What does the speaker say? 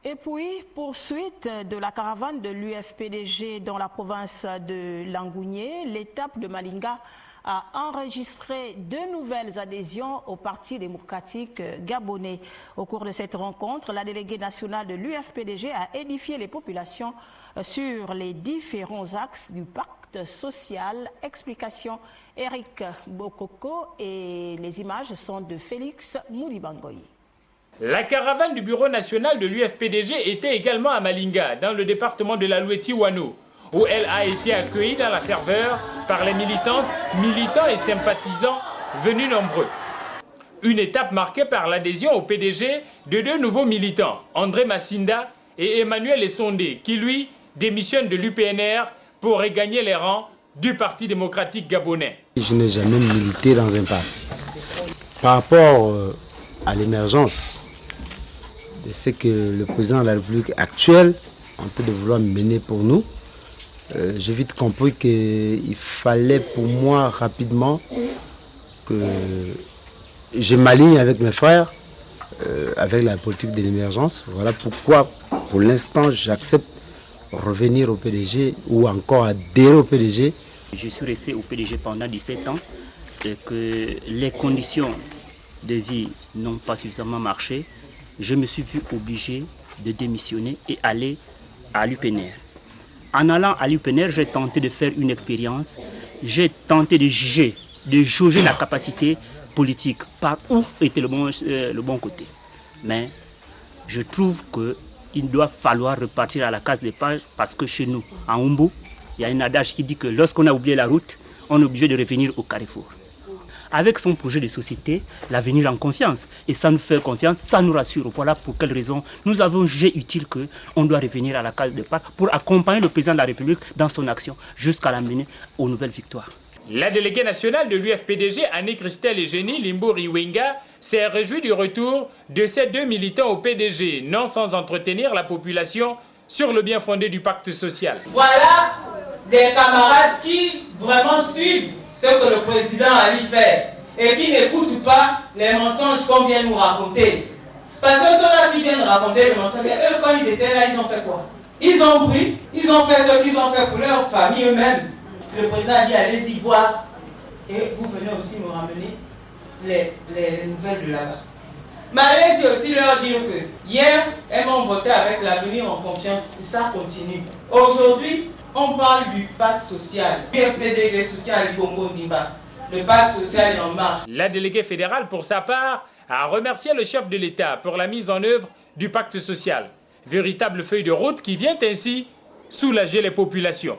Et puis, poursuite de la caravane de l'UFPDG dans la province de Langounié, l'étape de Malinga a enregistré 2 nouvelles adhésions au Parti démocratique gabonais. Au cours de cette rencontre, la déléguée nationale de l'UFPDG a édifié les populations sur les différents axes du pacte social. Explication Eric Bokoko et les images sont de Félix Moudibangoyi. La caravane du bureau national de l'UFPDG était également à Malinga, dans le département de la Loueti-Wano, où elle a été accueillie dans la ferveur par les militantes, militants et sympathisants venus nombreux. Une étape marquée par l'adhésion au PDG de 2 nouveaux militants, André Massinda et Emmanuel Essondé, qui lui démissionne de l'UPNR pour regagner les rangs du Parti démocratique gabonais. Je n'ai jamais milité dans un parti. Par rapport à l'émergence de ce que le président de la République actuelle est en train de vouloir mener pour nous, j'ai vite compris qu'il fallait pour moi rapidement que je m'aligne avec mes frères, avec la politique de l'émergence. Voilà pourquoi pour l'instant j'accepte revenir au PDG ou encore adhérer au PDG. Je suis resté au PDG pendant 17 ans et que les conditions de vie n'ont pas suffisamment marché. Je me suis vu obligé de démissionner et aller à l'UPNR. En allant à l'UPNR, j'ai tenté de faire une expérience. J'ai tenté de jauger la capacité politique, par où était le bon côté. Mais je trouve qu'il doit falloir repartir à la case départ parce que chez nous, en Umbu, il y a un adage qui dit que lorsqu'on a oublié la route, on est obligé de revenir au carrefour. Avec son projet de société, l'avenir en confiance. Et ça nous fait confiance, ça nous rassure. Voilà pour quelle raison nous avons jugé utile qu'on doit revenir à la case de départ pour accompagner le président de la République dans son action jusqu'à l'amener aux nouvelles victoires. La déléguée nationale de l'UFPDG, Annie-Christelle Eugénie Limbouri-Wenga, s'est réjouie du retour de ces 2 militants au PDG, non sans entretenir la population sur le bien fondé du pacte social. Voilà des camarades qui vraiment suivent ce que le président a dit faire et qui n'écoutent pas les mensonges qu'on vient nous raconter. Parce que ceux-là qui viennent raconter les mensonges, eux quand ils étaient là, ils ont fait quoi? Ils ont pris, ils ont fait ce qu'ils ont fait pour leur famille eux-mêmes. Le président a dit allez-y voir et vous venez aussi me ramener les nouvelles de là-bas. Mais allez-y aussi leur dire que hier, elles m'ont voté avec l'avenir en confiance et ça continue. Aujourd'hui, on parle du pacte social. l'UFPDG soutient Ali Bongo Ndimba. Le pacte social est en marche. La déléguée fédérale, pour sa part, a remercié le chef de l'État pour la mise en œuvre du pacte social. Véritable feuille de route qui vient ainsi soulager les populations.